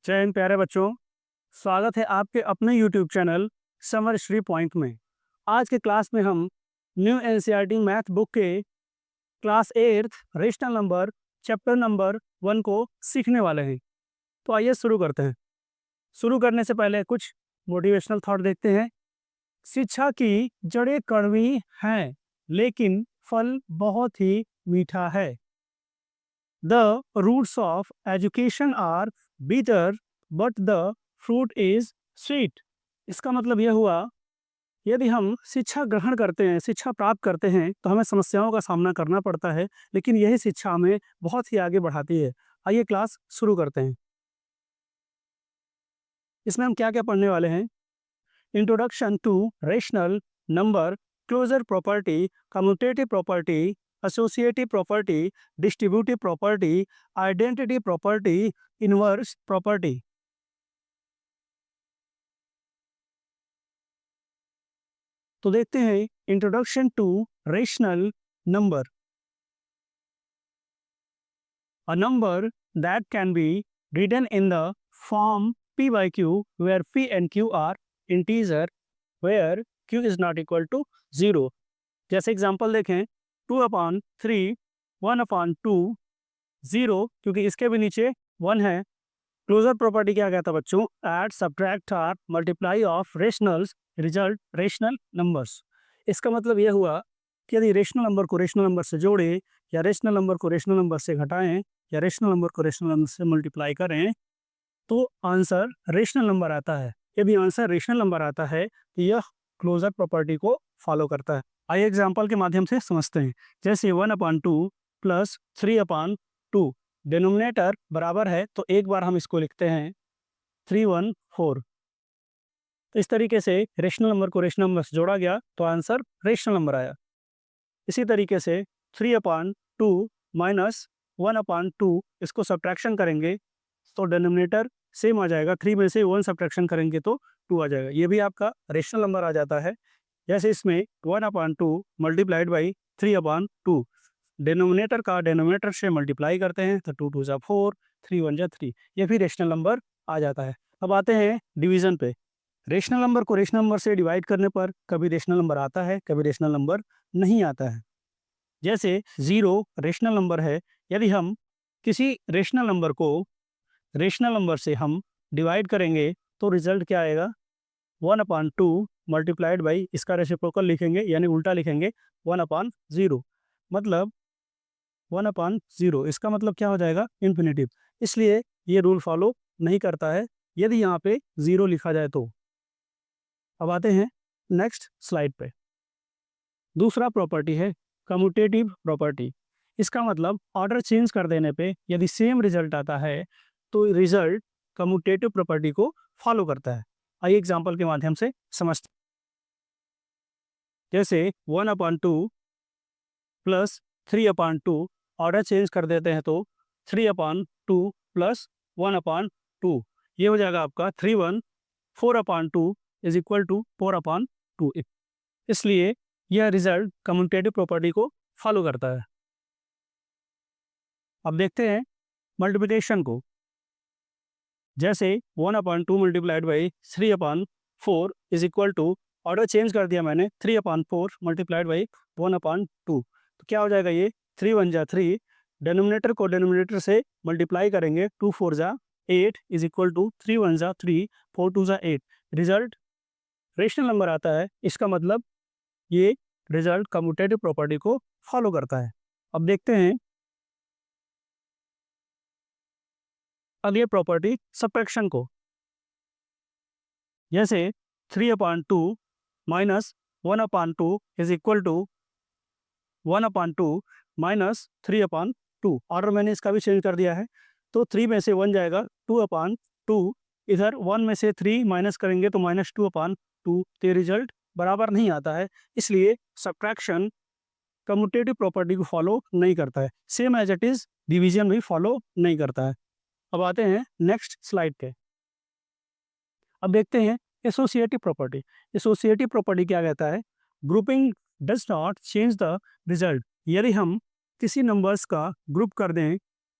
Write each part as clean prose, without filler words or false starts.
जय हिंद प्यारे बच्चों। स्वागत है आपके अपने YouTube channel summer Shri point में। आज के क्लास में हम न्यू एनसीईआरटी मैथ बुक के class 8 rational number chapter number 1 को सीखने वाले हैं। तो आइए शुरू करते हैं। शुरू करने से पहले कुछ मोटिवेशनल थॉट देखते हैं। शिक्षा की जड़ें कड़वी हैं लेकिन फल बहुत ही मीठा है। The roots of education are bitter, but the fruit is sweet. इसका मतलब यह हुआ, यदि हम शिक्षा ग्रहण करते हैं, शिक्षा प्राप्त करते हैं, तो हमें समस्याओं का सामना करना पड़ता है, लेकिन यही शिक्षा हमें बहुत ही आगे बढ़ाती है। आइए क्लास शुरू करते हैं। इसमें हम क्या क्या पढ़ने वाले हैं? Introduction to rational number, closure property, commutative property, associative property, distributive property, identity property, inverse property. तो देखते हैं introduction to rational number. A number that can be written in the form p by q where p and q are integer where q is not equal to 0। जैसे example देखें, 2/3, 1/2, 0, क्योंकि इसके भी नीचे 1 है। क्लोजर प्रॉपर्टी क्या कहता है बच्चों? ऐड, सब्ट्रैक्ट और multiply of rationals result rational numbers. इसका मतलब यह हुआ कि यदि रेशनल नंबर को रेशनल नंबर से जोड़ें, या रेशनल नंबर को रेशनल नंबर से घटाएं, या रेशनल नंबर को रेशनल नंबर से मल्टीप्लाई करें, तो आंसर रेशनल नंबर आता है। यदि आंसर रेशनल नंबर आता है तो यह क्लोजर प्रॉपर्टी को फॉलो करता है। आइए एग्जाम्पल के माध्यम से समझते हैं। जैसे 1/2 प्लस 3/2, डिनोमिनेटर बराबर है तो एक बार हम इसको लिखते हैं 314। तो इस तरीके से रेशनल नंबर को रेशनल नंबर से जोड़ा गया तो आंसर रेशनल नंबर आया। इसी तरीके से 3/2 माइनस 1/2, इसको सब्ट्रैक्शन करेंगे तो डिनोमिनेटर सेम आ जाएगा। 3 में से 1 सब्ट्रैक्शन करेंगे तो 2 आ जाएगा। ये भी आपका रेशनल नंबर आ जाता है। जैसे इसमें 1/2 मल्टीप्लाइड बाई 3/2, डिनोमिनेटर का डिनोमिनेटर से मल्टीप्लाई करते हैं तो 2 2 जा 4, 3 1 जा 3, ये भी रेशनल नंबर आ जाता है। अब आते हैं डिवीजन पे। रेशनल नंबर को रेशनल नंबर से डिवाइड करने पर कभी रेशनल नंबर आता है, कभी रेशनल नंबर नहीं आता है। जैसे 0 रेशनल नंबर है, यदि हम किसी रेशनल नंबर को रेशनल नंबर से हम डिवाइड करेंगे तो रिजल्ट क्या आएगा? 1/2 मल्टीप्लाइड बाई, इसका रेसिप्रोकल लिखेंगे यानी उल्टा लिखेंगे, 1/0। मतलब 1/0, इसका मतलब क्या हो जाएगा? इन्फिनेटिव। इसलिए ये रूल फॉलो नहीं करता है यदि यहाँ पे 0 लिखा जाए तो। अब आते हैं नेक्स्ट स्लाइड पे। दूसरा प्रॉपर्टी है कम्यूटेटिव प्रॉपर्टी। इसका मतलब ऑर्डर चेंज कर देने पे यदि सेम रिजल्ट आता है तो रिजल्ट कम्यूटेटिव प्रॉपर्टी को फॉलो करता है। आइए एग्जांपल के माध्यम से समझते हैं। जैसे 1/2 प्लस 3/2, ऑर्डर चेंज कर देते हैं तो 3/2 प्लस 1/2, ये हो जाएगा आपका 3/1। 4/2 इज इक्वल टू 4/2। इसलिए यह रिजल्ट कम्यूटेटिव प्रॉपर्टी को फॉलो करता है। अब देखते हैं मल्टीप्लिकेशन को। जैसे 1/2 multiplied by 3/4 is equal to, order change कर दिया मैंने, 3/4 मल्टीप्लाइड बाई 1/2, तो क्या हो जाएगा? ये 3 1 जा 3, डिनोमिनेटर को डिनोमिनेटर से मल्टीप्लाई करेंगे, 2 4 जा 8 इज इक्वल टू 3 1 जा 3, 4 2 जा 8, रिजल्ट रेशनल नंबर आता है। इसका मतलब ये रिजल्ट कम्यूटेटिव प्रॉपर्टी को फॉलो करता है। अब देखते हैं अगली प्रॉपर्टी सब्ट्रैक्शन को। जैसे 3/2 minus 1/2 is equal to 1/2 minus 3/2, order मैंने इसका भी चेंज कर दिया है। तो 3 में से 1 जाएगा, 2/2, इधर 1 में से 3 माइनस करेंगे तो -2/2, तो रिजल्ट बराबर नहीं आता है। इसलिए सब्ट्रैक्शन कम्यूटेटिव प्रॉपर्टी को फॉलो नहीं करता है। Same as it is division भी फॉलो नहीं करता है। अब आते हैं नेक्स्ट स्लाइड पे। अब देखते हैं एसोसिएटिव प्रॉपर्टी। एसोसिएटिव प्रॉपर्टी क्या कहता है? Grouping does not change the result. यदि हम किसी नंबर्स का ग्रुप कर दें,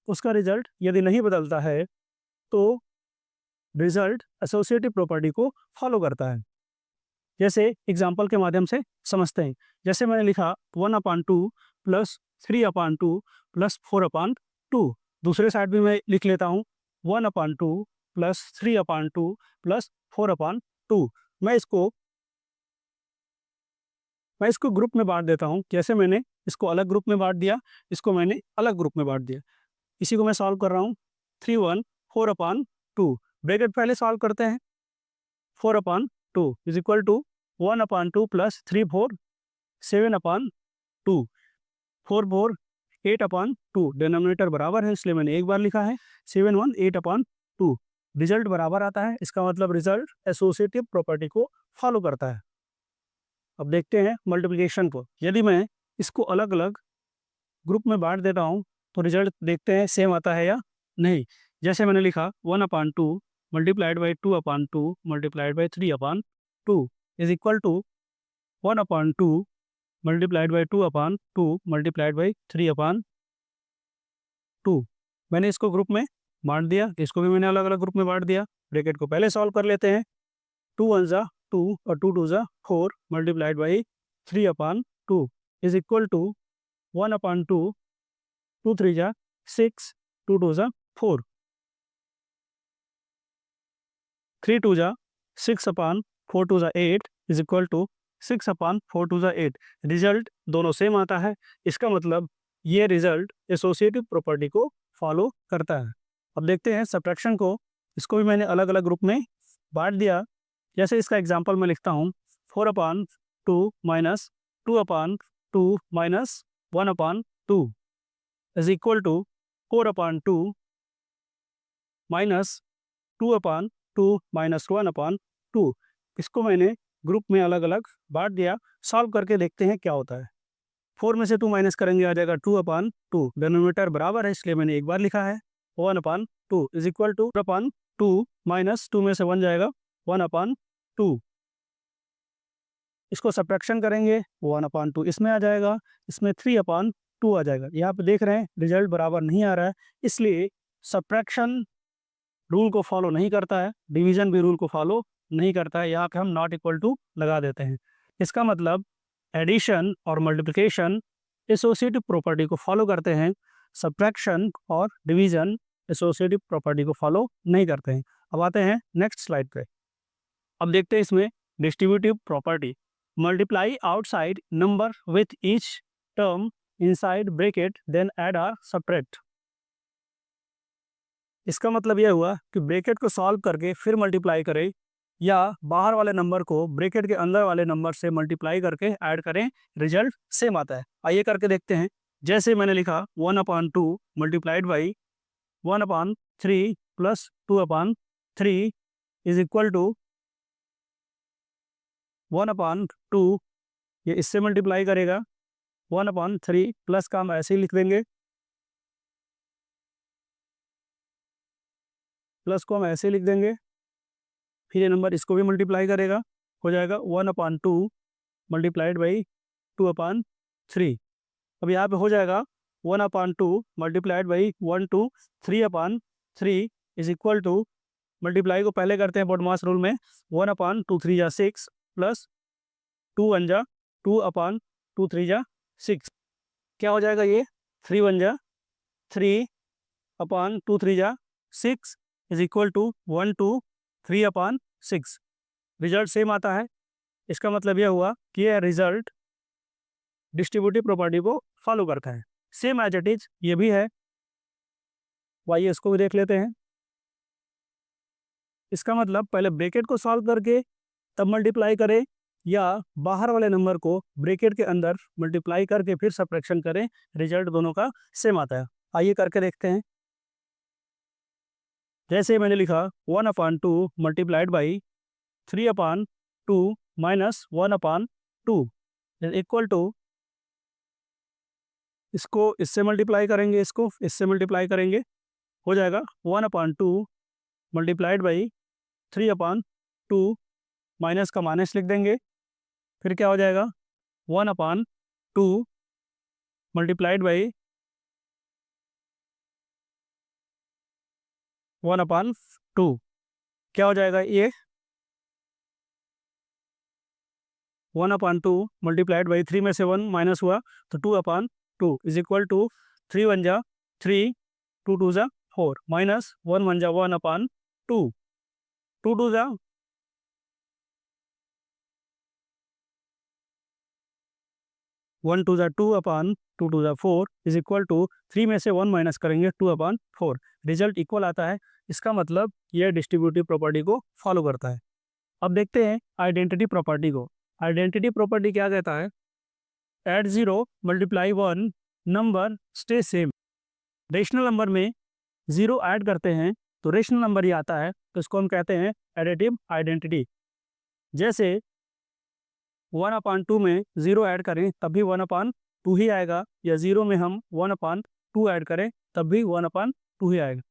उसका रिजल्ट यदि नहीं बदलता है तो रिजल्ट एसोसिएटिव प्रॉपर्टी को फॉलो करता है। जैसे एग्जाम्पल के माध्यम से समझते हैं। जैसे मैंने लिखा 1/2 प्लस 3/2 प्लस 4/2। दूसरे साइड भी मैं लिख लेता हूँ 1/2 प्लस 3/2 प्लस 4/2। मैं इसको ग्रुप में बांट देता हूँ। जैसे मैंने इसको अलग ग्रुप में बांट दिया, इसको मैंने अलग ग्रुप में बांट दिया। इसी को मैं सॉल्व कर रहा हूँ। 3 1 4/2 ब्रैकेट पहले सॉल्व करते हैं। 4/2 is equal to 1/2 plus 3 4 7/2 4 4 8/2। Denominator बराबर है इसलिए मैंने एक बार लिखा है। 7 1 8/2 रिजल्ट बराबर आता है। इसका मतलब रिजल्ट एसोसिएटिव प्रॉपर्टी को फॉलो करता है। अब देखते हैं मल्टीप्लिकेशन को। यदि मैं इसको अलग अलग ग्रुप में बांट देता हूँ तो रिजल्ट देखते हैं सेम आता है या नहीं। जैसे मैंने लिखा 1/2 multiplied by 2/2 multiplied by 3/2 is equal to 1/2 multiplied by 2/2 multiplied by 3/2। मैंने इसको ग्रुप में बांट दिया, इसको भी मैंने अलग अलग ग्रुप में बांट दिया। ब्रैकेट को पहले सॉल्व कर लेते हैं। 2 1 ज़ा 2 और 2 2 ज़ा 4 multiplied by 3/2 is equal to 1/2 2 3 ज़ा 6 2 2 ज़ा 4 3 2 ज़ा 6/4 2 ज़ा 8 इज इक्वल टू 6/4 2 ज़ा 8। रिजल्ट दोनों सेम आता है। इसका मतलब ये रिजल्ट एसोसिएटिव प्रॉपर्टी को फॉलो करता है। अब देखते हैं सब्ट्रैक्शन को। इसको भी मैंने अलग अलग ग्रुप में बांट दिया। जैसे इसका एग्जांपल मैं लिखता हूँ 4/2 minus 2/2 minus 1/2 is equal to 4/2 minus 2/2 minus 1/2। इसको मैंने ग्रुप में अलग अलग बांट दिया। सॉल्व करके देखते हैं क्या होता है। 4 में से 2 माइनस करेंगे आ जाएगा 2/2। डिनोमिनेटर बराबर है इसलिए मैंने एक बार लिखा है। 1/2 इज इक्वल टू 2 माइनस 2 में से 1 जाएगा 1/2। इसको सब्ट्रैक्शन करेंगे 1/2 इसमें आ जाएगा, इसमें 3/2 आ जाएगा। यहाँ पे देख रहे हैं रिजल्ट बराबर नहीं आ रहा है, इसलिए सब्ट्रैक्शन रूल को फॉलो नहीं करता है, डिवीजन भी रूल को फॉलो नहीं करता है। यहाँ पे हम नॉट इक्वल टू लगा देते हैं। इसका मतलब एडिशन और मल्टीप्लिकेशन एसोसिएटिव प्रॉपर्टी को फॉलो करते हैं, सब्ट्रैक्शन और डिवीजन एसोसिएटिव प्रॉपर्टी को फॉलो नहीं करते हैं। अब आते हैं नेक्स्ट स्लाइड पे। अब देखते हैं इसमें distributive property. Multiply outside number with each term inside bracket then add और सब्ट्रैक्ट। इसका मतलब यह हुआ कि ब्रैकेट को सॉल्व करके फिर मल्टीप्लाई करें या बाहर वाले नंबर को ब्रैकेट के अंदर वाले नंबर से मल्टीप्लाई करके ऐड करें, रिजल्ट सेम आता है। आइए करके देखते हैं। जैसे मैंने लिखा 1/2 multiplied by 1/3 plus 2/3 is equal to 1/2। ये इससे मल्टीप्लाई करेगा 1/3 प्लस का हम ऐसे ही लिख देंगे, प्लस को हम ऐसे ही लिख देंगे। फिर ये नंबर इसको भी मल्टीप्लाई करेगा, हो जाएगा 1/2 मल्टीप्लाइड बाई 2/3। अब यहाँ पे हो जाएगा 1/2 multiplied by 1 2 3/3 is equal to, multiply को पहले करते हैं बॉडमास रूल में। 1/2 3 जा 6 प्लस 2 1 जा 2/2 3 जा 6। क्या हो जाएगा ये 3 1 जा 3/2 3 जा 6 is equal to 1 2 3/6। Result same आता है। इसका मतलब यह हुआ कि यह रिजल्ट डिस्ट्रीब्यूटिव प्रॉपर्टी को फॉलो करता है। सेम एज इट इज ये भी है। आइए इसको भी देख लेते हैं। इसका मतलब पहले ब्रैकेट को सॉल्व करके तब मल्टीप्लाई करें या बाहर वाले नंबर को ब्रैकेट के अंदर मल्टीप्लाई करके फिर सब्ट्रैक्शन करें, रिजल्ट दोनों का सेम आता है। आइए करके देखते हैं। जैसे मैंने लिखा 1/2 multiplied by 3/2 minus 1/2 equal to, इसको इससे मल्टीप्लाई करेंगे, इसको इससे मल्टीप्लाई करेंगे, हो जाएगा 1/2 मल्टीप्लाइड बाई 3/2 माइनस का माइनस लिख देंगे। फिर क्या हो जाएगा 1/2 मल्टीप्लाइड बाई 1/2। क्या हो जाएगा ये 1/2 मल्टीप्लाइड बाई 3 में से 1 माइनस हुआ तो 2/2 इज इक्वल टू 3 1 जा 3, 2 2 जा 4 माइनस 1 1 जा 1/2, 2 2 जा 1 2 जा 2/2 2 जा 4 इज इक्वल टू 3 में से 1 माइनस करेंगे 2/4, रिजल्ट इक्वल आता है। इसका मतलब यह डिस्ट्रीब्यूटिव प्रॉपर्टी को फॉलो करता है। अब देखते हैं आइडेंटिटी प्रॉपर्टी को। आइडेंटिटी प्रॉपर्टी क्या कहता है, at 0 multiply 1 number stay same. Rational number में 0 ऐड करते हैं तो रेशनल नंबर ही आता है, तो इसको हम कहते हैं एडिटिव आइडेंटिटी। जैसे 1/2 में 0 ऐड करें तब भी 1/2 ही आएगा, या 0 में हम 1/2 ऐड करें तब भी 1/2 ही आएगा।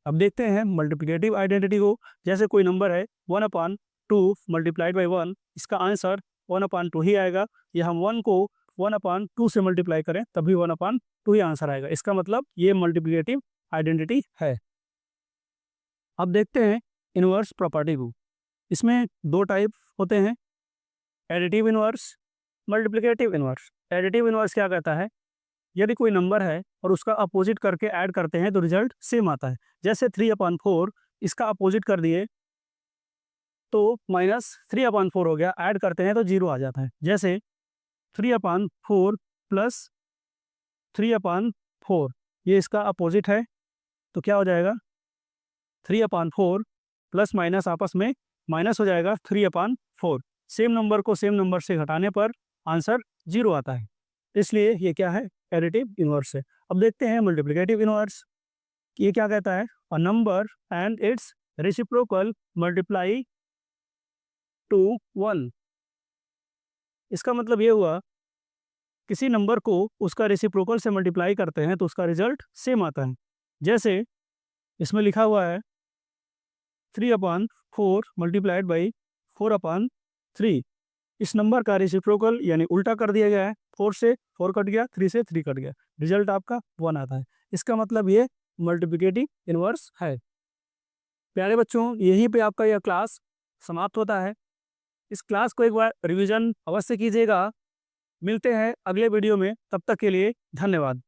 अब देखते हैं मल्टीप्लिकेटिव आइडेंटिटी को। जैसे कोई नंबर है 1/2 मल्टीप्लाइड बाई 1, इसका आंसर 1/2 ही आएगा, या हम 1 को 1/2 से मल्टीप्लाई करें तब भी 1/2 ही आंसर आएगा। इसका मतलब ये मल्टीप्लिकेटिव आइडेंटिटी है। अब देखते हैं इनवर्स प्रॉपर्टी को। इसमें दो टाइप होते हैं, additive inverse, multiplicative inverse. Additive inverse क्या कहता है, यदि कोई नंबर है और उसका अपोजिट करके ऐड करते हैं तो रिजल्ट सेम आता है। जैसे 3/4, इसका अपोजिट कर दिए तो -3/4 हो गया, ऐड करते हैं तो 0 आ जाता है। जैसे 3/4 प्लस 3/4, ये इसका अपोजिट है, तो क्या हो जाएगा 3/4 प्लस माइनस आपस में माइनस हो जाएगा 3/4। सेम नंबर को सेम नंबर से घटाने पर आंसर 0 आता है, इसलिए ये क्या है, एडिटिव इनवर्स है। अब देखते हैं मल्टीप्लिकेटिव इनवर्स। ये क्या कहता है, a number and it's reciprocal multiply two 1। इसका मतलब ये हुआ, किसी नंबर को उसका रेसिप्रोकल से मल्टीप्लाई करते हैं तो उसका रिजल्ट सेम आता है। जैसे इसमें लिखा हुआ है 3/4 मल्टीप्लाइड बाई 4/3, इस नंबर का रेसिप्रोकल यानी उल्टा कर दिया गया है, 4 से 4 कट गया, 3 से 3 कट गया, रिजल्ट आपका 1 आता है। इसका मतलब ये मल्टीप्लिकेटिव इनवर्स है। प्यारे बच्चों, यहीं पे आपका यह क्लास समाप्त होता है। इस क्लास को एक बार रिवीजन अवश्य कीजिएगा। मिलते हैं अगले वीडियो में, तब तक के लिए धन्यवाद।